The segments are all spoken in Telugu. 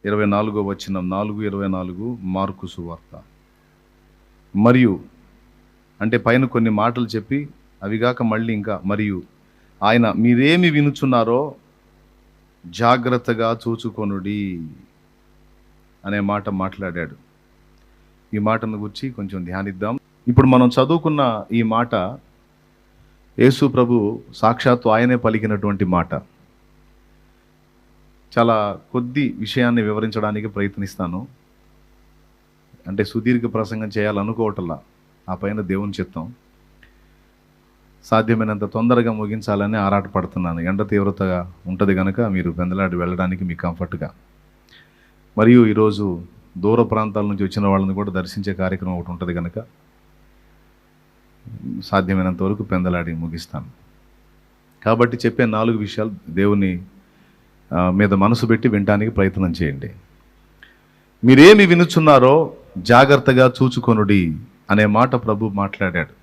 24 4:24 మార్కు సువార్త. మరియు అంటే పైన కొన్ని మాటలు చెప్పి అవిగాక మళ్ళీ ఇంకా మరియు ఆయన మీరేమి వినుచున్నారో జాగ్రత్తగా చూచుకొనుడి అనే మాట మాట్లాడాడు. ఈ మాటను గురించి కొంచెం ధ్యానిద్దాం. ఇప్పుడు మనం చదువుకున్న ఈ మాట యేసు ప్రభు సాక్షాత్తు ఆయనే పలికినటువంటి మాట. చాలా కొద్ది విషయాన్ని వివరించడానికి ప్రయత్నిస్తాను. అంటే సుదీర్ఘ ప్రసంగం చేయాలనుకోవటంలా, ఆ పైన దేవుని చిత్తం. సాధ్యమైనంత తొందరగా ముగించాలని ఆరాటపడుతున్నాను. ఎండ తీవ్రతగా ఉంటుంది కనుక మీరు పెందలాడి వెళ్ళడానికి మీకు కంఫర్ట్గా. మరియు ఈరోజు దూర ప్రాంతాల నుంచి వచ్చిన వాళ్ళని కూడా దర్శించే కార్యక్రమం ఒకటి ఉంటుంది కనుక సాధ్యమైనంత వరకు పెందలాడి ముగిస్తాను. కాబట్టి చెప్పే 4 విషయాలు దేవుని మీద మనసు పెట్టి వినడానికి ప్రయత్నం చేయండి. మీరేమి వినుచున్నారో జాగ్రత్తగా చూచుకొనుడి అనే మాట ప్రభు మాట్లాడాడు.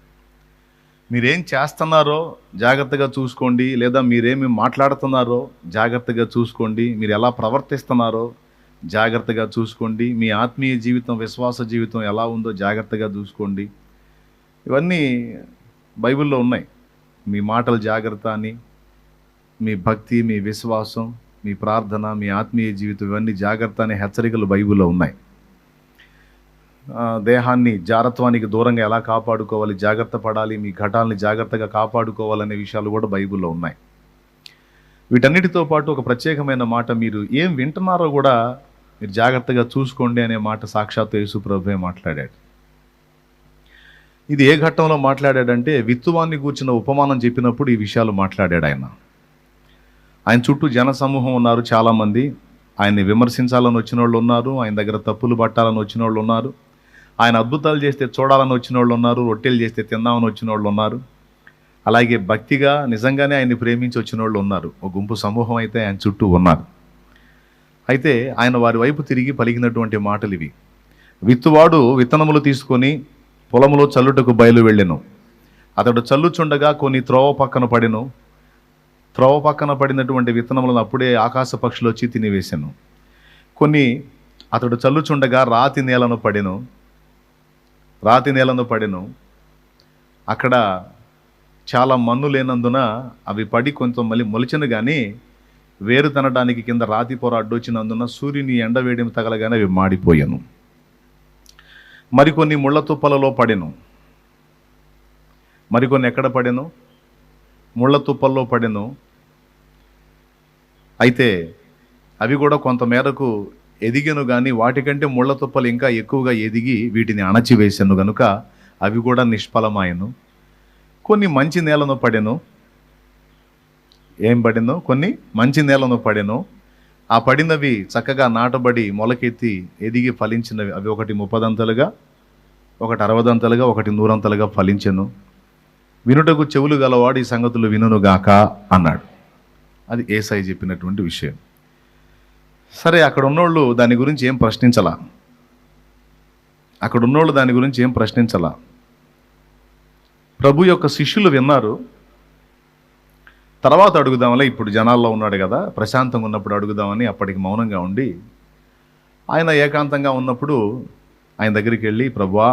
మీరేం చేస్తున్నారో జాగ్రత్తగా చూసుకోండి, లేదా మీరేమి మాట్లాడుతున్నారో జాగ్రత్తగా చూసుకోండి, మీరు ఎలా ప్రవర్తిస్తున్నారో జాగ్రత్తగా చూసుకోండి, మీ ఆత్మీయ జీవితం విశ్వాస జీవితం ఎలా ఉందో జాగ్రత్తగా చూసుకోండి. ఇవన్నీ బైబిల్లో ఉన్నాయి. మీ మాటలు జాగ్రత్త అని, మీ భక్తి, మీ విశ్వాసం, మీ ప్రార్థన, మీ ఆత్మీయ జీవితం ఇవన్నీ జాగ్రత్త అనే హెచ్చరికలు బైబిల్లో ఉన్నాయి. దేహాన్ని జారత్వానికి దూరంగా ఎలా కాపాడుకోవాలి, జాగ్రత్త పడాలి, మీ ఘటాలని జాగ్రత్తగా కాపాడుకోవాలనే విషయాలు కూడా బైబిల్లో ఉన్నాయి. వీటన్నిటితో పాటు ఒక ప్రత్యేకమైన మాట, మీరు ఏం వింటున్నారో కూడా మీరు జాగ్రత్తగా చూసుకోండి అనే మాట సాక్షాత్తు యేసు ప్రభువే మాట్లాడాడు. ఇది ఏ ఘట్టంలో మాట్లాడాడంటే విత్తువాన్ని కూర్చున్న ఉపమానం చెప్పినప్పుడు ఈ విషయాలు మాట్లాడాడు. ఆయన చుట్టూ జన సమూహం ఉన్నారు, చాలామంది. ఆయన్ని విమర్శించాలని వచ్చిన వాళ్ళు ఉన్నారు, ఆయన దగ్గర తప్పులు పట్టాలని వచ్చిన వాళ్ళు ఉన్నారు, ఆయన అద్భుతాలు చేస్తే చూడాలని వచ్చిన వాళ్ళు ఉన్నారు, రొట్టెలు చేస్తే తిందామని వచ్చిన వాళ్ళు ఉన్నారు, అలాగే భక్తిగా నిజంగానే ఆయన్ని ప్రేమించి వచ్చిన వాళ్ళు ఉన్నారు. ఒక గుంపు సమూహం అయితే ఆయన చుట్టూ ఉన్నారు. అయితే ఆయన వారి వైపు తిరిగి పలికినటువంటి మాటలు ఇవి. విత్తువాడు విత్తనములు తీసుకొని పొలములో చల్లుటకు బయలు వెళ్ళెను. అతడు చల్లుచుండగా కొన్ని త్రోవ పక్కన పడెను. త్రోవ పక్కన పడినటువంటి విత్తనములను అప్పుడే ఆకాశ పక్షులు వచ్చి తినివేశాను. కొన్ని అతడు చల్లుచుండగా రాతి నేలను పడెను. అక్కడ చాలా మన్ను లేనందున అవి పడి కొంచెం మళ్ళీ మొలిచెను, కానీ వేరు తనడానికి కింద రాతి పొర అడ్డొచ్చినందున సూర్యుని ఎండవేడిని తగలగానే అవి మాడిపోయాను. మరికొన్ని ముళ్ళ తుప్పలలో పడెను. మరికొన్ని ఎక్కడ పడెను? ముళ్ళ తుప్పల్లో పడెను. అయితే అవి కూడా కొంత మేరకు ఎదిగెను, కానీ వాటికంటే ముళ్ళ తుప్పలు ఇంకా ఎక్కువగా ఎదిగి వీటిని అణచివేశాను గనుక అవి కూడా నిష్ఫలమాయను. కొన్ని మంచి నేలను పడెను. ఏం పడెను? కొన్ని మంచి నేలను పడెను. ఆ పడినవి చక్కగా నాటబడి మొలకెత్తి ఎదిగి ఫలించినవి. అవి ఒకటి 30 అంతలుగా, ఒకటి 60 అంతలుగా, ఒకటి 100 అంతలుగా ఫలించెను. వినుటకు చెవులు గలవాడు ఈ సంగతులు వినుగాక అన్నాడు. అది యేసయ్య చెప్పినటువంటి విషయం. సరే, అక్కడ ఉన్నోళ్ళు దాని గురించి ఏం ప్రశ్నించలా. ప్రభు యొక్క శిష్యులు విన్నారు. తర్వాత అడుగుదామలే, ఇప్పుడు జనాల్లో ఉన్నాడు కదా, ప్రశాంతంగా ఉన్నప్పుడు అడుగుదామని అప్పటికి మౌనంగా ఉండి, ఆయన ఏకాంతంగా ఉన్నప్పుడు ఆయన దగ్గరికి వెళ్ళి, ప్రభువా,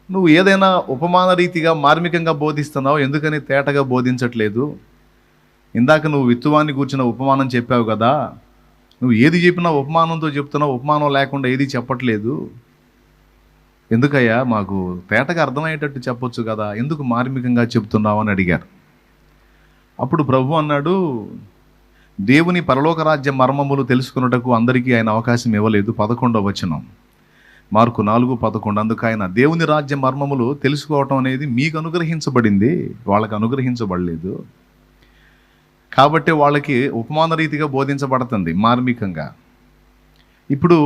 నువ్వు ఏదైనా ఉపమాన రీతిగా మార్మికంగా బోధిస్తున్నావు, ఎందుకని తేటగా బోధించట్లేదు? ఇందాక నువ్వు విత్తువాన్ని కూర్చున్న ఉపమానం చెప్పావు కదా, నువ్వు ఏది చెప్పినా ఉపమానంతో చెప్తున్నావు, ఉపమానం లేకుండా ఏది చెప్పట్లేదు. ఎందుకయ్యా, మాకు తేటగా అర్థమయ్యేటట్టు చెప్పొచ్చు కదా, ఎందుకు మార్మికంగా చెప్తున్నావు అని అడిగారు. అప్పుడు ప్రభు అన్నాడు, దేవుని పరలోక రాజ్య మర్మములు తెలుసుకున్నటకు అందరికీ ఆయన అవకాశం ఇవ్వలేదు. 11వ వచనం, మార్కు 4:11. అందుకు ఆయన, దేవుని రాజ్య మర్మములు తెలుసుకోవటం అనేది మీకు అనుగ్రహించబడింది, వాళ్ళకి అనుగ్రహించబడలేదు. కాబట్టి వాళ్ళకి ఉపమాన రీతిగా బోధించబడుతుంది మార్మికంగా. ఇప్పుడు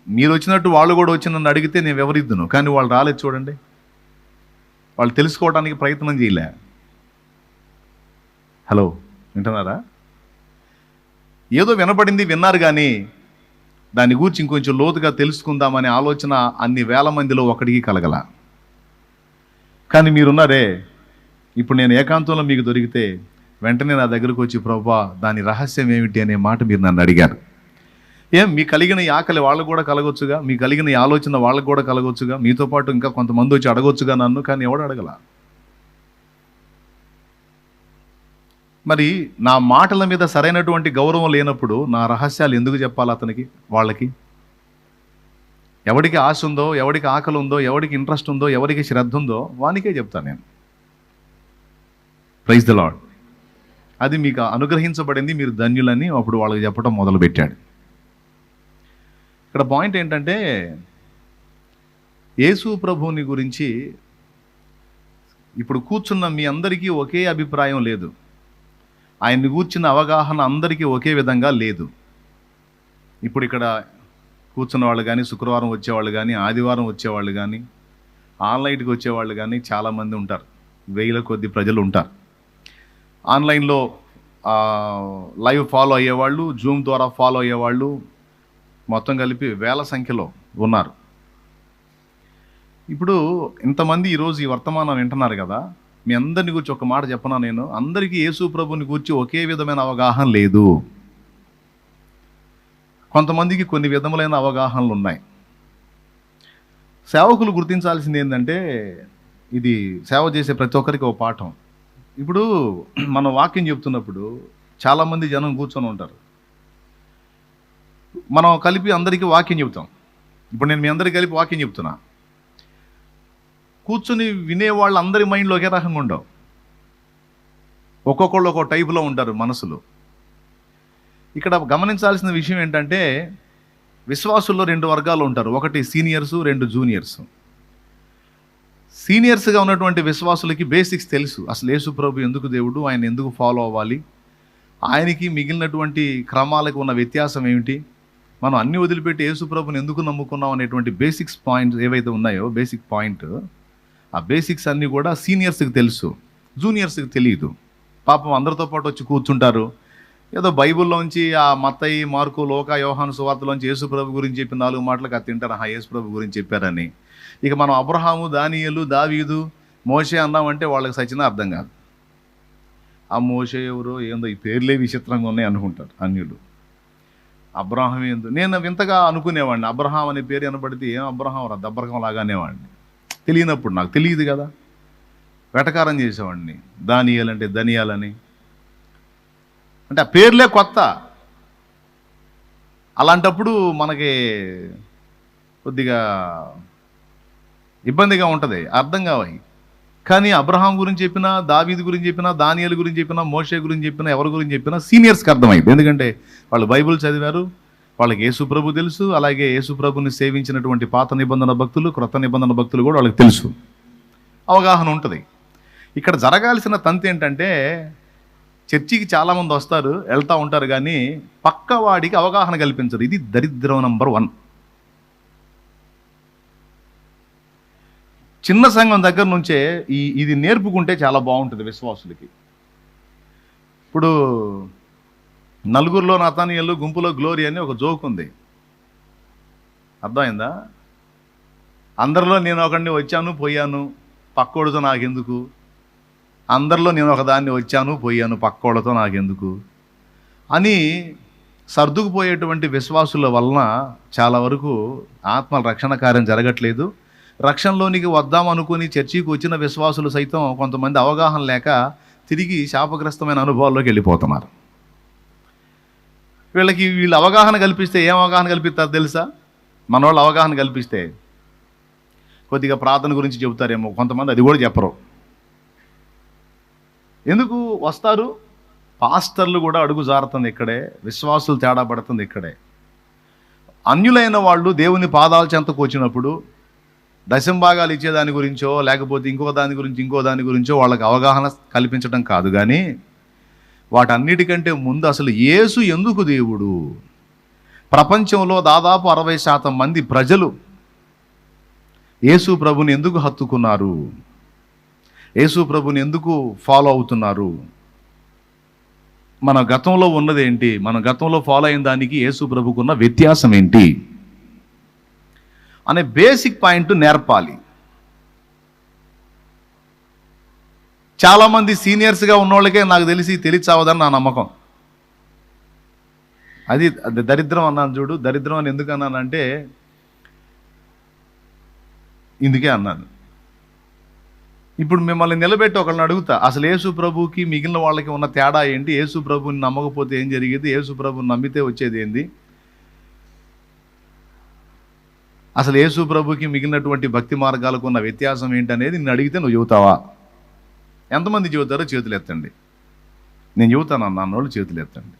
మీరు వచ్చినట్టు వాళ్ళు కూడా వచ్చి నన్ను అడిగితే నేను వివరిద్దును, కానీ వాళ్ళు రాలేదు. చూడండి, వాళ్ళు తెలుసుకోవడానికి ప్రయత్నం చేయలే. హలో, వింటున్నారా? ఏదో వినపడింది, విన్నారు, కానీ దాని గురించి ఇంకొంచెం లోతుగా తెలుసుకుందామనే ఆలోచన అన్ని వేల మందిలో ఒకటికి కలగల. కానీ మీరున్నారే, ఇప్పుడు నేను ఏకాంతంలో మీకు దొరికితే వెంటనే నా దగ్గరకు వచ్చి, ప్రభువా, దాని రహస్యం ఏమిటి అనే మాట మీరు నన్ను అడిగారు. మీ కలిగిన ఈ ఆకలి వాళ్ళకు కూడా కలగొచ్చుగా, మీ కలిగిన ఈ ఆలోచన వాళ్ళకు కూడా కలగొచ్చుగా, మీతో పాటు ఇంకా కొంతమంది వచ్చి అడగొచ్చుగా నన్ను, కానీ ఎవడు అడగల. మరి నా మాటల మీద సరైనటువంటి గౌరవం లేనప్పుడు నా రహస్యాలు ఎందుకు చెప్పాలి అతనికి, వాళ్ళకి? ఎవడికి ఆశ ఉందో, ఎవడికి ఆకలి ఉందో, ఎవడికి ఇంట్రెస్ట్ ఉందో, ఎవరికి శ్రద్ధ ఉందో వానికే చెప్తాను నేను. Praise the lord. అది మీకు అనుగ్రహించబడింది, మీరు ధన్యులని అప్పుడు వాళ్ళకి చెప్పడం మొదలుపెట్టాడు. ఇక్కడ పాయింట్ ఏంటంటే, యేసు ప్రభువుని గురించి ఇప్పుడు కూర్చున్న మీ అందరికీ ఒకే అభిప్రాయం లేదు. ఆయన్ని కూర్చున్న అవగాహన అందరికీ ఒకే విధంగా లేదు. ఇప్పుడు ఇక్కడ కూర్చున్న వాళ్ళు కానీ, శుక్రవారం వచ్చేవాళ్ళు కానీ, ఆదివారం వచ్చేవాళ్ళు కానీ, ఆన్లైన్కి వచ్చేవాళ్ళు కానీ చాలామంది ఉంటారు. 1000 కొద్ది ప్రజలు ఉంటారు. ఆన్లైన్లో లైవ్ ఫాలో అయ్యేవాళ్ళు, జూమ్ ద్వారా ఫాలో అయ్యేవాళ్ళు మొత్తం కలిపి 1000 సంఖ్యలో ఉన్నారు. ఇప్పుడు ఇంతమంది ఈరోజు ఈ వర్తమానం వింటున్నారు కదా, మీ అందరిని గురించి ఒక మాట చెప్పనా నేను, అందరికీ యేసు ప్రభుని గురించి ఒకే విధమైన అవగాహన లేదు. కొంతమందికి కొన్ని విధములైన అవగాహనలు ఉన్నాయి. సేవకులు గుర్తించాల్సింది ఏంటంటే, ఇది సేవ చేసే ప్రతి ఒక్కరికి ఒక పాఠం. ఇప్పుడు మనం వాక్యం చెప్తున్నప్పుడు చాలామంది జనం కూర్చొని ఉంటారు. మనం కలిపి అందరికీ వాక్యం చెబుతాం. ఇప్పుడు నేను మీ అందరికీ కలిపి వాక్యం చెప్తున్నా, కూర్చుని వినేవాళ్ళు అందరి మైండ్లో ఒకే రకంగా ఉండవు. ఒక్కొక్కళ్ళు ఒక్కో టైపులో ఉంటారు మనసులు. ఇక్కడ గమనించాల్సిన విషయం ఏంటంటే, విశ్వాసుల్లో 2 వర్గాలు ఉంటారు. ఒకటి సీనియర్సు, 2 జూనియర్స్. సీనియర్స్గా ఉన్నటువంటి విశ్వాసులకి బేసిక్స్ తెలుసు. అసలు యేసు ప్రభు ఎందుకు దేవుడు, ఆయన ఎందుకు ఫాలో అవ్వాలి, ఆయనకి మిగిలినటువంటి క్రమాలకు ఉన్న వ్యత్యాసం ఏమిటి, మనం అన్ని వదిలిపెట్టి యేసు ప్రభుని ఎందుకు నమ్ముకున్నాం అనేటువంటి బేసిక్స్ పాయింట్స్ ఏవైతే ఉన్నాయో, బేసిక్ పాయింట్, ఆ బేసిక్స్ అన్నీ కూడా సీనియర్స్కి తెలుసు, జూనియర్స్కి తెలియదు. పాపం అందరితో పాటు వచ్చి కూర్చుంటారు. ఏదో బైబిల్లోంచి ఆ మత్తయి, మార్కు, లోకా, యోహాను సువార్తలోంచి యేసు ప్రభు గురించి చెప్పిన 4 మాటలకు అది తింటారు, యేసు ప్రభు గురించి చెప్పారని. ఇక మనం అబ్రహాము, దానియేలు, దావీదు, మోషే అన్నామంటే వాళ్ళకి సచిన అర్థం కాదు. ఆ మోషే ఎవరో ఏందో, ఈ పేర్లే విచిత్రంగా ఉన్నాయి అనుకుంటారు అన్యులు. అబ్రహాం ఏందో, నేను వింతగా అనుకునేవాడిని. అబ్రహాం అనే పేరు వినబడితే ఏం అబ్రహాం రా, దబ్బరకం లాగానేవాడిని. తెలియనప్పుడు, నాకు తెలియదు కదా, వెటకారం చేసేవాడిని. దానియేలు అంటే ధనియాలని, అంటే ఆ పేర్లే కొత్త. అలాంటప్పుడు మనకి కొద్దిగా ఇబ్బందిగా ఉంటుంది, అర్థం కావాలి. కానీ అబ్రహాం గురించి చెప్పినా, దావీదు గురించి చెప్పినా, దానియేలు గురించి చెప్పినా, మోషే గురించి చెప్పినా, ఎవరి గురించి చెప్పినా సీనియర్స్కి అర్థమైంది. ఎందుకంటే వాళ్ళు బైబిల్ చదివారు, వాళ్ళకి యేసు ప్రభు తెలుసు. అలాగే యేసు ప్రభుని సేవించినటువంటి పాత నిబంధన భక్తులు, క్రొత్త నిబంధన భక్తులు కూడా వాళ్ళకి తెలుసు, అవగాహన ఉంటుంది. ఇక్కడ జరగాల్సిన తంతు ఏంటంటే, చర్చికి చాలామంది వస్తారు, వెళ్తూ ఉంటారు, కానీ పక్కవాడికి అవగాహన కల్పించరు. ఇది దరిద్రం నంబర్ 1. చిన్న సంఘం దగ్గర నుంచే ఇది నేర్పుకుంటే చాలా బాగుంటుంది విశ్వాసులకి. ఇప్పుడు నలుగురిలో నతానియేలు, గుంపులో గ్లోరీ అని ఒక జోక్ ఉంది, అర్థమైందా? అందరిలో నేను ఒకడిని వచ్చాను పోయాను, పక్కోడితో నాకెందుకు. అందరిలో నేను ఒకదాన్ని వచ్చాను పోయాను, పక్కోళ్ళతో నాకెందుకు అని సర్దుకుపోయేటువంటి విశ్వాసుల వలన చాలా వరకు ఆత్మల రక్షణ కార్యం జరగట్లేదు. రక్షణలోనికి వద్దామనుకుని చర్చికి వచ్చిన విశ్వాసులు సైతం కొంతమంది అవగాహన లేక తిరిగి శాపగ్రస్తమైన అనుభవాల్లోకి వెళ్ళిపోతున్నారు. వీళ్ళు అవగాహన కల్పిస్తే ఏం అవగాహన కల్పిస్తారు తెలుసా? మన వాళ్ళు అవగాహన కల్పిస్తే కొద్దిగా ప్రార్థన గురించి చెబుతారేమో, కొంతమంది అది కూడా చెప్పరు. ఎందుకు వస్తారు? పాస్టర్లు కూడా అడుగు జారుతుంది ఇక్కడే, విశ్వాసులు తేడా పడుతుంది ఇక్కడే. అన్యులైన వాళ్ళు దేవుని పాదాల చెంతకు వచ్చినప్పుడు దశంభాగాలు ఇచ్చేదాని గురించో, లేకపోతే ఇంకో దాని గురించో వాళ్ళకి అవగాహన కల్పించడం కాదు, కానీ వాటన్నిటికంటే ముందు అసలు యేసు ఎందుకు దేవుడు. ప్రపంచంలో దాదాపు 60% మంది ప్రజలు యేసు ప్రభుని ఎందుకు హత్తుకున్నారు, యేసు ప్రభుని ఎందుకు ఫాలో అవుతున్నారు, మన గతంలో ఉన్నదేంటి, మన గతంలో ఫాలో అయిన దానికి యేసు ప్రభుకున్న వ్యత్యాసం ఏంటి అనే బేసిక్ పాయింట్ నేర్పాలి. చాలామంది సీనియర్స్గా ఉన్నోళ్ళకే నాకు తెలిసి తెలియచావదని నా నమ్మకం. అది దరిద్రం అన్నాను చూడు. దరిద్రం అని ఎందుకు అన్నానంటే ఇందుకే అన్నాను. ఇప్పుడు మిమ్మల్ని నిలబెట్టి ఒకళ్ళని అడుగుతా, అసలు యేసు ప్రభుకి మిగిలిన వాళ్ళకి ఉన్న తేడా ఏంటి? యేసు ప్రభుని నమ్మకపోతే ఏం జరిగేది? యేసు ప్రభుని నమ్మితే వచ్చేది ఏంది? అసలు యేసు ప్రభుకి మిగిలినటువంటి భక్తి మార్గాలకు ఉన్న వ్యత్యాసం ఏంటనేది నిన్ను అడిగితే నువ్వు చెబుతావా? ఎంతమంది చెబుతారో చేతులు ఎత్తండి. నేను చెబుతాను అన్నోళ్ళు చేతులు ఎత్తండి.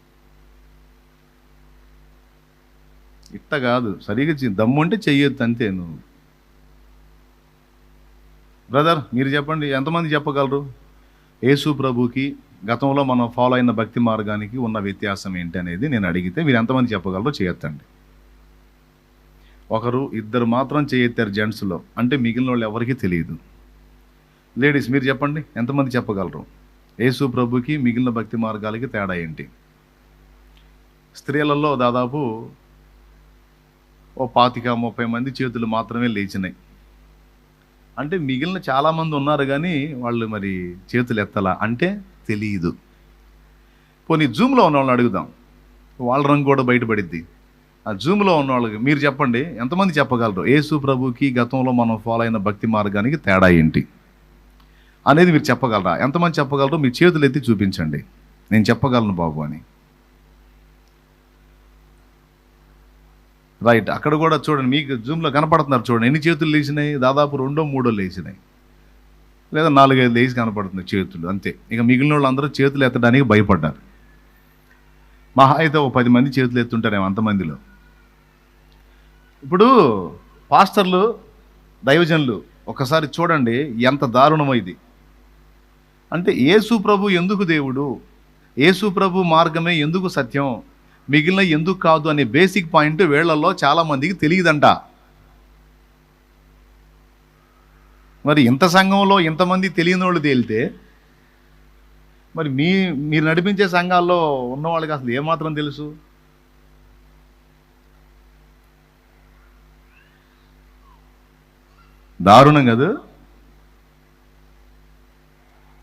ఇట్ట కాదు, సరిగా దమ్ముంటే చెయ్యొద్దు అంతే. నువ్వు బ్రదర్ మీరు చెప్పండి, ఎంతమంది చెప్పగలరు యేసు ప్రభుకి గతంలో మనం ఫాలో అయిన భక్తి మార్గానికి ఉన్న వ్యత్యాసం ఏంటి అనేది నేను అడిగితే మీరు ఎంతమంది చెప్పగలరో చేయొద్దండి. ఒకరు ఇద్దరు మాత్రం చేయెత్తారు జెంట్స్లో, అంటే మిగిలిన వాళ్ళు ఎవరికీ తెలియదు. లేడీస్ మీరు చెప్పండి, ఎంతమంది చెప్పగలరు యేసు ప్రభుకి మిగిలిన భక్తి మార్గాలకి తేడా ఏంటి? స్త్రీలలో దాదాపు ఓ 25-30 మంది చేతులు మాత్రమే లేచినాయి. అంటే మిగిలిన చాలామంది ఉన్నారు కానీ వాళ్ళు మరి చేతులు ఎత్తలా, అంటే తెలియదు. పోనీ జూమ్లో ఉన్న వాళ్ళని అడుగుదాం, వాళ్ళ రంగు కూడా బయటపడిద్ది. ఆ జూమ్లో ఉన్న వాళ్ళకి మీరు చెప్పండి, ఎంతమంది చెప్పగలరు యేసు ప్రభుకి గతంలో మనం ఫాలో అయిన భక్తి మార్గానికి తేడా ఏంటి అనేది మీరు చెప్పగలరా? ఎంతమంది చెప్పగలరు? మీ చేతులు ఎత్తి చూపించండి, నేను చెప్పగలను బాబు అని. రైట్, అక్కడ కూడా చూడండి, మీకు జూమ్లో కనపడుతున్నారు చూడండి. ఎన్ని చేతులు లేచినాయి? దాదాపు 2-3 లేచినాయి, లేదా 4-5 లేచి కనపడుతున్నాయి చేతులు, అంతే. ఇక మిగిలిన వాళ్ళు అందరూ చేతులు ఎత్తడానికి భయపడ్డారు. మహా అయితే ఓ 10 మంది చేతులు ఎత్తుంటారేమో అంతమందిలో. ఇప్పుడు పాస్టర్లు, దైవజనులు ఒకసారి చూడండి ఎంత దారుణమో ఇది. అంటే యేసు ప్రభు ఎందుకు దేవుడు, యేసు ప్రభు మార్గమే ఎందుకు సత్యం, మిగిలిన ఎందుకు కాదు అనే బేసిక్ పాయింట్ వీళ్ళల్లో చాలామందికి తెలియదంట. మరి ఇంత సంఘంలో ఇంతమంది తెలియని వాళ్ళు తేలితే మరి మీరు నడిపించే సంఘాల్లో ఉన్న వాళ్ళకి అసలు ఏమాత్రం తెలుసు? దారుణం కదా.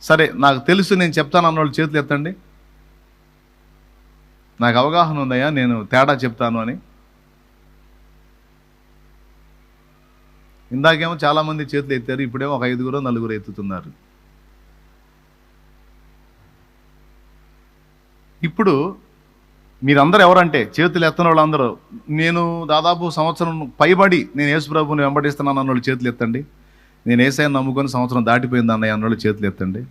సరే, నాకు తెలుసు నేను చెప్తాను అన్నోళ్ళు చేతులు ఎత్తండి. నాకు అవగాహన ఉందయ్యా, నేను తేడా చెప్తాను అని. ఇందాకేమో చాలామంది చేతులు ఎత్తారు, ఇప్పుడేమో ఒక 5-4 ఎత్తుతున్నారు. ఇప్పుడు మీరందరూ ఎవరంటే చేతులు ఎత్తని వాళ్ళందరూ, నేను దాదాపు సంవత్సరం పైబడి నేను యేసు ప్రభుని వెంబడిస్తున్నాను అన్నోళ్ళు చేతులు ఎత్తండి. నేను యేసయ్యను నమ్ముకొని సంవత్సరం దాటిపోయింది అన్నయ్య అన్నోళ్ళు చేతులు ఎత్తండి.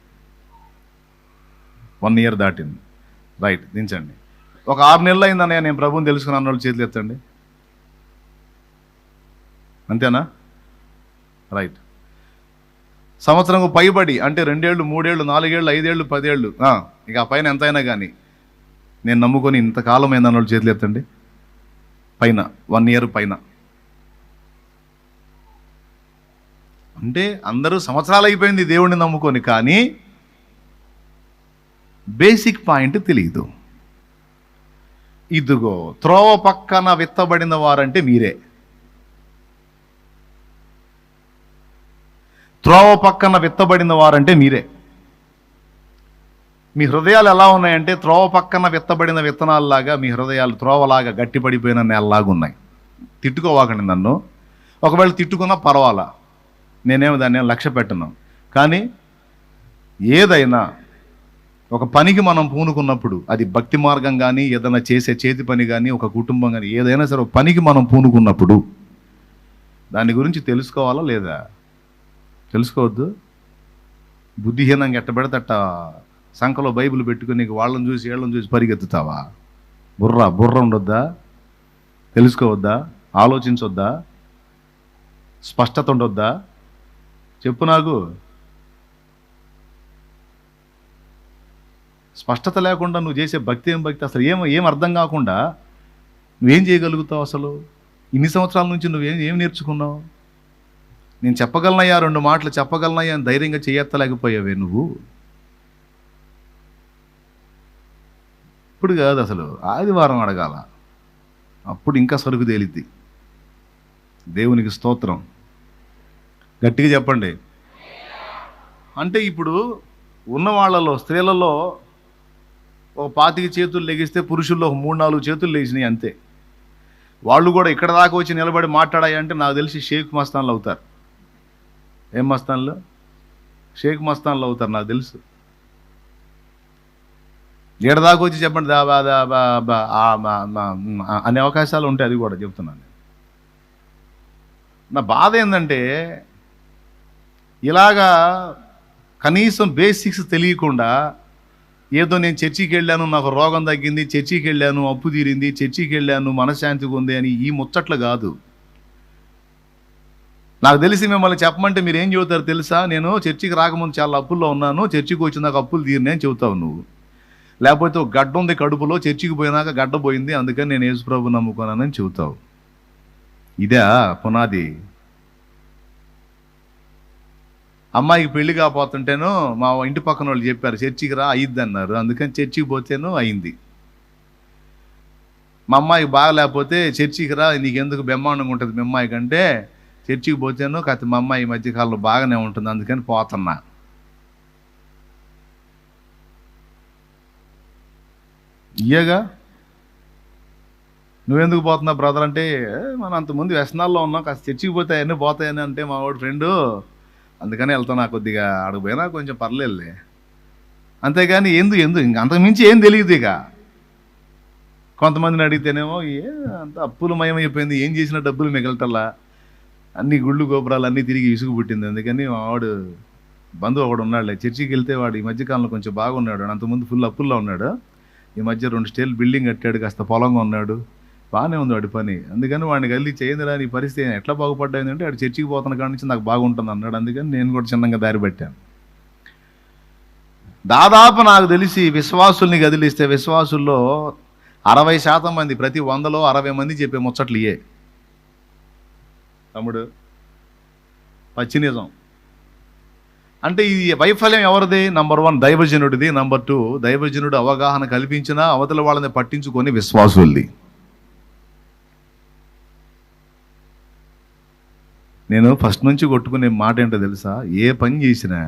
1 ఇయర్ దాటింది, రైట్, దించండి. ఒక 6 నెలలు అయింది అన్నయ్య నేను ప్రభుని తెలుసుకున్నాను అన్నోళ్ళు చేతులు ఎత్తండి. అంతేనా? రైట్. సంవత్సరం పైబడి అంటే 2 ఏళ్ళు, 3 ఏళ్ళు, 4 ఏళ్ళు, 5 ఏళ్ళు, 10 ఏళ్ళు, ఇక ఆ పైన ఎంతైనా కానీ నేను నమ్ముకొని ఇంతకాలం అయింది అన్నోళ్ళు చేతులు ఎత్తండి. పైన 1 ఇయర్ పైన అంటే అందరూ సంవత్సరాలు అయిపోయింది దేవుడిని నమ్ముకొని, కానీ బేసిక్ పాయింట్ తెలియదు. ఇదిగో త్రోవ పక్కన విత్తబడిన వారంటే మీరే. త్రోవ పక్కన విత్తబడిన వారంటే మీరే. మీ హృదయాలు ఎలా ఉన్నాయంటే త్రోవ పక్కన విత్తబడిన విత్తనాలలాగా మీ హృదయాలు త్రోవలాగా గట్టిపడిపోయిన నేలలాగా ఉన్నాయి. తిట్టుకోవాకండి నన్ను, ఒకవేళ తిట్టుకున్నా పర్వాలా, నేనేమో దాన్ని లక్ష్య పెట్టను. కానీ ఏదైనా ఒక పనికి మనం పూనుకున్నప్పుడు, అది భక్తి మార్గం కానీ, ఏదైనా చేసే చేతి పని కానీ, ఒక కుటుంబం కానీ, ఏదైనా సరే ఒక పనికి మనం పూనుకున్నప్పుడు దాని గురించి తెలుసుకోవాలా లేదా? తెలుసుకోవద్దు. బుద్ధిహీనంగా ఎట్టబెడతట సంఖలో బైబిల్ పెట్టుకుని వాళ్ళని చూసి వీళ్ళని చూసి పరిగెత్తుతావా? బుర్ర ఉండొద్దా? తెలుసుకోవద్దా? ఆలోచించొద్దా? స్పష్టత ఉండొద్దా? చెప్పు నాకు. స్పష్టత లేకుండా నువ్వు చేసే భక్తి ఏం భక్తి? అసలు ఏం అర్థం కాకుండా నువ్వేం చేయగలుగుతావు? అసలు ఇన్ని సంవత్సరాల నుంచి ఏం నేర్చుకున్నావు? నేను చెప్పగలనయ్యా, 2 మాటలు చెప్పగలనయ్యా అని ధైర్యంగా చేయెత్తలేకపోయావే నువ్వు. ఇప్పుడు కాదు, అసలు ఆదివారం అడగాల, అప్పుడు ఇంకా సరుకు తేలిద్ది. దేవునికి స్తోత్రం. గట్టిగా చెప్పండి. అంటే ఇప్పుడు ఉన్న వాళ్ళలో, స్త్రీలలో ఒక 25 చేతులు లెగిస్తే పురుషుల్లో ఒక 3-4 చేతులు లేచినాయి అంతే. వాళ్ళు కూడా ఇక్కడ దాకా వచ్చి నిలబడి మాట్లాడాయంటే నాకు తెలిసి షేక్ మస్తాన్లు అవుతారు. ఏం మస్తాన్లు? షేక్ మస్తాన్లు అవుతారు నాకు తెలుసు. ఏడ దాకా వచ్చి చెప్పండి అనే అవకాశాలు ఉంటాయి, అది కూడా చెప్తున్నాను. నా బాధ ఏంటంటే ఇలాగా కనీసం బేసిక్స్ తెలియకుండా ఏదో నేను చర్చికి వెళ్ళాను, నాకు రోగం తగ్గింది, చర్చికి వెళ్ళాను, అప్పు తీరింది, చర్చికి వెళ్ళాను, మనశ్శాంతిగా ఉంది అని ఈ ముచ్చట్లు కాదు. నాకు తెలిసి మిమ్మల్ని చెప్పమంటే మీరు ఏం చెబుతారు తెలుసా? నేను చర్చికి రాకముందు చాలా అప్పుల్లో ఉన్నాను, చర్చికి వచ్చినాక అప్పులు తీరినాయి అని చెబుతావు నువ్వు. లేకపోతే ఒక గడ్డ ఉంది కడుపులో, చర్చికి పోయినాక గడ్డ పోయింది, అందుకని నేను యేసుప్రభు నమ్ముకున్నానని చెబుతావు. ఇదే పునాది. అమ్మాయికి పెళ్లి కాపోతుంటేను మా ఇంటి పక్కన వాళ్ళు చెప్పారు చర్చికి రా అయ్యిద్ది అన్నారు, అందుకని చర్చికి పోతేను అయింది. మా అమ్మాయికి బాగా లేకపోతే చర్చికి రా నీకెందుకు బ్రహ్మాండంగా ఉంటుంది మీ అమ్మాయి కంటే, చర్చికి పోతేను కాకపోతే మా అమ్మాయి ఈ మధ్యకాలంలో బాగానే ఉంటుంది అందుకని పోతున్నా. ఇయ్యగా నువ్వెందుకు పోతున్నావు బ్రదర్ అంటే, మనం అంతకుముందు వ్యసనాల్లో ఉన్నాం, కాస్త చర్చికి పోతే అవన్నీ పోతాయని అంటే మా వాడు ఫ్రెండు, అందుకని వెళ్తాను, నాకు కొద్దిగా అడగపోయినా కొంచెం పర్లేదులే, అంతేగాని ఇంక అంతకుమించి ఏం తెలియదు. ఇక కొంతమందిని అడిగితేనేమో అంత అప్పుల మయమైపోయింది, ఏం చేసినా డబ్బులు మిగలటల్లా, అన్ని గుళ్ళు గోపురాలు అన్నీ తిరిగి విసుగు పుట్టింది. అందుకని మా వాడు బంధువు ఒకడు ఉన్నాడులే, చర్చికి వెళ్తే వాడు ఈ మధ్యకాలంలో కొంచెం బాగున్నాడు, అంతకుముందు ఫుల్ అప్పుల్లో ఉన్నాడు, ఈ మధ్య 2 స్టేర్లు బిల్డింగ్ కట్టాడు, కాస్త పొలంగా ఉన్నాడు, బాగానే ఉంది వాడి పని. అందుకని వాడిని కలిసి చేయందిరా నీ పరిస్థితి ఎట్లా బాగుపడ్డాయి అంటే, వాడు చర్చికి పోతున్న కాడి నుంచి నాకు బాగుంటుంది అన్నాడు. అందుకని నేను కూడా చిన్నగా దారి పట్టాను. దాదాపు నాకు తెలిసి విశ్వాసుల్ని కదిలిస్తే విశ్వాసుల్లో 60% మంది, ప్రతి 100లో 60 మంది చెప్పే ముచ్చట్లు ఇయే తమ్ముడు, పచ్చి నిజం. అంటే ఈ వైఫల్యం ఎవరిది? నంబర్ 1 దైవజనుడిది, నంబర్ 2 దైవజనుడు అవగాహన కల్పించినా అవతల వాళ్ళని పట్టించుకొని విశ్వాసుల్ది. నేను ఫస్ట్ నుంచి కొట్టుకునే మాట ఏంటో తెలుసా? ఏ పని చేసినా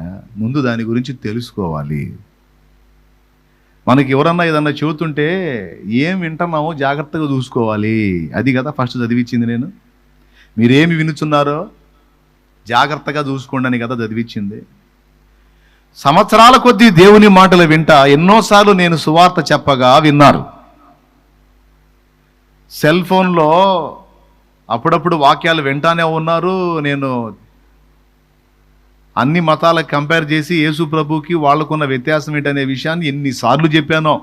ముందు దాని గురించి తెలుసుకోవాలి. మనకి ఎవరన్నా ఏదన్నా చెబుతుంటే ఏం వింటున్నామో జాగ్రత్తగా చూసుకోవాలి. అది కదా ఫస్ట్ చదివించింది నేను. మీరేమి వినుచున్నారో జాగ్రత్తగా చూసుకోండి అని కదా చదివించింది. సంవత్సరాల కొద్దీ దేవుని మాటలు వింటా ఎన్నోసార్లు నేను సువార్త చెప్పగా విన్నారు. సెల్ ఫోన్లో అప్పుడప్పుడు వాక్యాలు వింటానే ఉన్నారు. నేను అన్ని మతాలకు కంపేర్ చేసి యేసు ప్రభుకి వాళ్ళకున్న వ్యత్యాసం ఏంటనే విషయాన్ని ఎన్నిసార్లు చెప్పానో.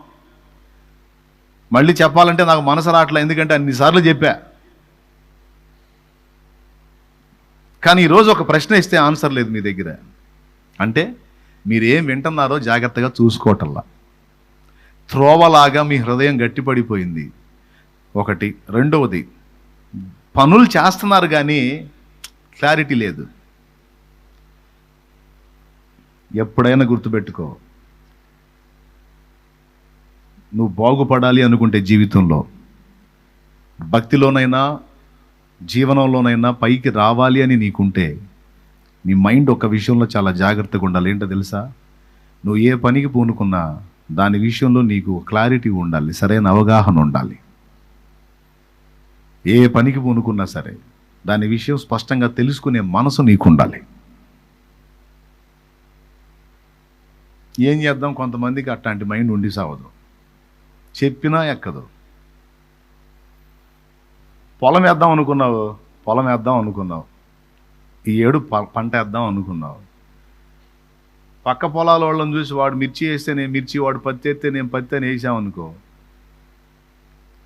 మళ్ళీ చెప్పాలంటే నాకు మనసు రావట్లే, ఎందుకంటే అన్నిసార్లు చెప్పా. కానీ ఈరోజు ఒక ప్రశ్న ఇస్తే ఆన్సర్ లేదు మీ దగ్గర. అంటే మీరేం వింటున్నారో జాగ్రత్తగా చూసుకోవటల్లా. త్రోవలాగా మీ హృదయం గట్టిపడిపోయింది ఒకటి. రెండవది, పనులు చేస్తున్నారు కానీ క్లారిటీ లేదు. ఎప్పుడైనా గుర్తుపెట్టుకో, నువ్వు బాగుపడాలి అనుకుంటే జీవితంలో, భక్తిలోనైనా జీవనంలోనైనా పైకి రావాలి అని నీకుంటే నీ మైండ్ ఒక విషయంలో చాలా జాగ్రత్తగా ఉండాలి. ఏంటో తెలుసా? నువ్వు ఏ పనికి పూనుకున్నా దాని విషయంలో నీకు క్లారిటీ ఉండాలి, సరైన అవగాహన ఉండాలి. ఏ పనికి పూనుకున్నా సరే దాని విషయం స్పష్టంగా తెలుసుకునే మనసు నీకు ఉండాలి. ఏం చేద్దాం, కొంతమందికి అట్లాంటి మైండ్ ఉండి సావదు, చెప్పినా ఎక్కదు. పొలం వేద్దాం అనుకున్నావు, ఈ ఏడు పంట వేద్దాం అనుకున్నావు. పక్క పొలాల వాళ్ళని చూసి వాడు మిర్చి వేస్తే నేను మిర్చి, వాడు పత్తి వేస్తే నేను పత్తి అని వేసామనుకో,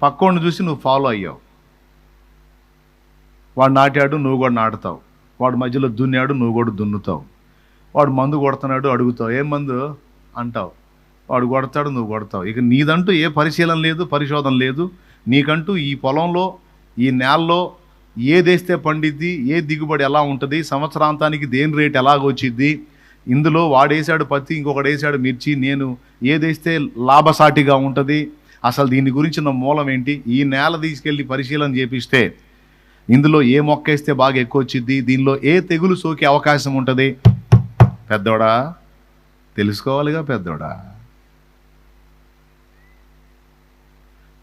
పక్కోడిని చూసి నువ్వు ఫాలో అయ్యావు. వాడు నాటాడు, నువ్వు కూడా నాటుతావు. వాడు మధ్యలో దున్నాడు, నువ్వు కూడా దున్నుతావు. వాడు మందు కొడుతున్నాడు, అడుగుతావు ఏం మందు అంటావు. వాడు కొడతాడు, నువ్వు కొడతావు. ఇక నీదంటూ ఏ పరిశీలన లేదు, పరిశోధన లేదు. నీకంటూ ఈ పొలంలో, ఈ నేలలో ఏదేస్తే పండిద్ది, ఏ దిగుబడి ఎలా ఉంటుంది, సంవత్సరాంతానికి దేని రేట్ ఎలాగొచ్చిద్ది, ఇందులో వాడేసాడు పత్తి, ఇంకొకటి వేసాడు మిర్చి, నేను ఏదేస్తే లాభసాటిగా ఉంటుంది, అసలు దీని గురించిన మూలం ఏంటి, ఈ నేల తీసుకెళ్ళి పరిశీలన చేపిస్తే ఇందులో ఏ మొక్క వేస్తే బాగా ఎక్కువ వచ్చిద్ది, దీనిలో ఏ తెగులు సోకే అవకాశం ఉంటుంది. పెద్దోడా తెలుసుకోవాలిగా, పెద్దోడా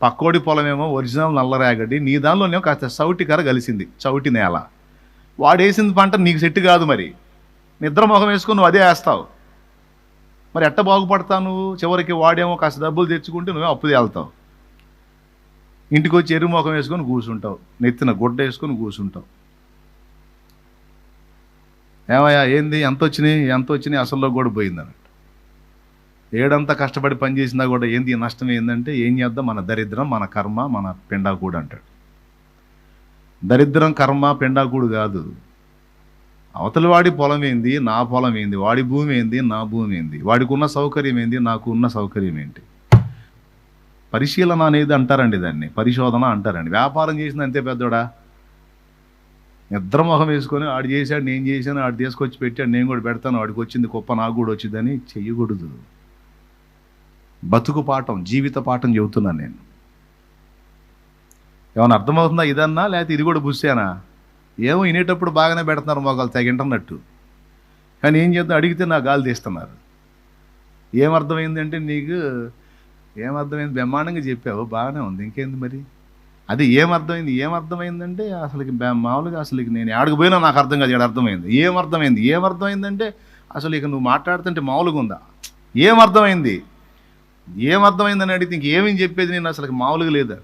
పక్కోడి పొలమేమో ఒరిజినల్ నల్లరేగడి, నీ దానిలోనేమో కాస్త సౌటి కర్ర కలిసింది, చౌటి నేల. వాడేసిన పంట నీకు సెట్ కాదు, మరి నిద్ర మొహం వేసుకొని నువ్వు అదే వేస్తావు. మరి ఎట్ట బాగుపడతావు నువ్వు? చివరికి వాడేమో కాస్త డబ్బులు తెచ్చుకుంటే నువ్వే అప్పు తేలుతావు. ఇంటికి వచ్చి ఎరువు మొఖం వేసుకొని కూర్చుంటావు, నెత్తిన గుడ్డ వేసుకొని కూర్చుంటావు. ఏమయ్యా ఏంది, ఎంత వచ్చినాయి అసల్లో కూడా పోయింది అన్నట్టు. ఏడంతా కష్టపడి పని చేసినా కూడా ఏంది నష్టం ఏంటంటే, ఏం చేద్దాం, మన దరిద్రం, మన కర్మ, మన పెండాకూడు అంటాడు. దరిద్రం కర్మ పెండాకూడు కాదు. అవతలి వాడి పొలం ఏంది, నా పొలం ఏంది, వాడి భూమి ఏంది, నా భూమి ఏంది, వాడికి ఉన్న సౌకర్యం ఏంది, నాకు ఉన్న సౌకర్యం ఏంటి. పరిశీలన అనేది అంటారండి, దాన్ని పరిశోధన అంటారండి. వ్యాపారం చేసిన అంతే పెద్దోడా, నిద్రమొహం వేసుకొని ఆడు చేశాడు, నేను చేశాను, ఆడు తీసుకొచ్చి పెట్టాడు, నేను కూడా పెడతాను, వాడికి వచ్చింది గొప్ప, నాకు కూడా వచ్చిందని చెయ్యకూడదు. బతుకు పాఠం, జీవిత పాఠం చెబుతున్నాను నేను. ఏమైనా అర్థమవుతుందా ఇదన్నా, లేకపోతే ఇది కూడా బుస్సేనా? ఏమో వినేటప్పుడు బాగానే పెడుతున్నారు మొగలు తెగింటన్నట్టు, కానీ ఏం చేద్దాం, అడిగితే నా గాలి తీస్తున్నారు. ఏమర్థమైందంటే నీకు ఏమర్థమైంది, బ్రహ్మాండంగా చెప్పావు, బాగానే ఉంది, ఇంకేంది మరి. అది ఏమర్థమైందంటే అసలుకి మామూలుగా అసలుకి నేను ఆడికి పోయినా నాకు అర్థం కాదు, ఇక్కడ అర్థమైంది. ఏమర్థమైందంటే అసలు ఇక నువ్వు మాట్లాడుతుంటే మామూలుగా ఉందా, ఏమర్థమైందని అడిగితే ఇంకేమేం చెప్పేది నేను అసలు మామూలుగా లేదా.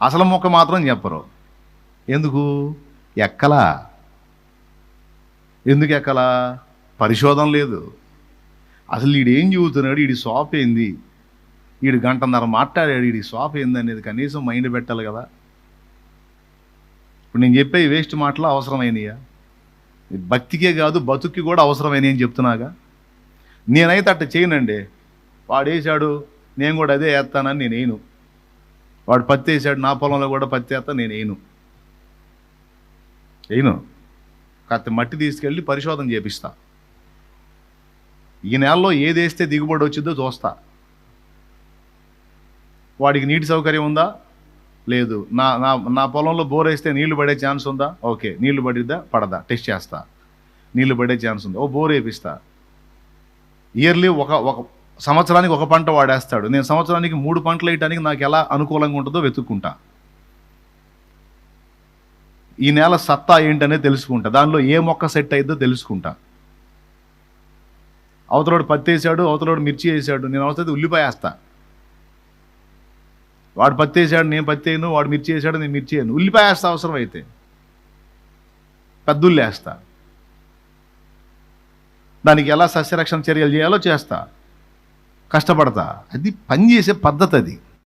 అసలు మొక్క మాత్రం చెప్పరు. ఎందుకు ఎక్కలా? ఎందుకు ఎక్కలా? పరిశోధన లేదు. అసలు వీడు ఏం చెబుతున్నాడు, వీడి షాప్ ఏంది, వీడు గంటన్నర మాట్లాడాడు, వీడి షాప్ ఏంది అనేది కనీసం మైండ్ పెట్టాలి కదా. ఇప్పుడు నేను చెప్పే వేస్ట్ మాటలు అవసరమైనయా? భక్తికే కాదు బతుక్కి కూడా అవసరమైనవి అని చెప్తున్నాగా. నేనైతే అట్ట చేయనండి. వాడు వేసాడు, నేను కూడా అదే వేస్తానని నేను వేయను. వాడు పత్తి వేసాడు, నా పొలంలో కూడా పత్తి వేస్తా, నేను వేయను. కాస్త మట్టి తీసుకెళ్ళి పరిశోధన చేపిస్తా. ఈ నెలలో ఏది వేస్తే దిగుబడి వచ్చిందో చూస్తా. వాడికి నీటి సౌకర్యం ఉందా, లేదు. నా పొలంలో బోర్ వేస్తే నీళ్లు పడే ఛాన్స్ ఉందా, ఓకే, నీళ్లు పడిద్దా పడదా టెస్ట్ చేస్తా. నీళ్లు పడే ఛాన్స్ ఉందా, బోర్ వేపిస్తా. ఇయర్లీ ఒక సంవత్సరానికి ఒక పంట వాడేస్తాడు, నేను సంవత్సరానికి 3 పంటలు వేయటానికి నాకు ఎలా అనుకూలంగా ఉంటుందో వెతుక్కుంటా. ఈ నేల సత్తా ఏంటనే తెలుసుకుంటా, దానిలో ఏ మొక్క సెట్ అయిద్దో తెలుసుకుంటా. అవతలోడు పత్తి వేసాడు, అవతలోడు మిర్చి వేసాడు, నేను అవసరం ఉల్లిపాయ వేస్తా. వాడు పత్తి వేసాడు, నేను పత్తి వేయను, వాడు మిర్చి వేసాడు, నేను మిర్చి వేయను, ఉల్లిపాయ వేస్తా. అవసరం అయితే పెద్ద ఉల్లి వేస్తా. దానికి ఎలా సస్యరక్షణ చర్యలు చేయాలో చేస్తా, కష్టపడతా. అది పనిచేసే పద్ధతి. అది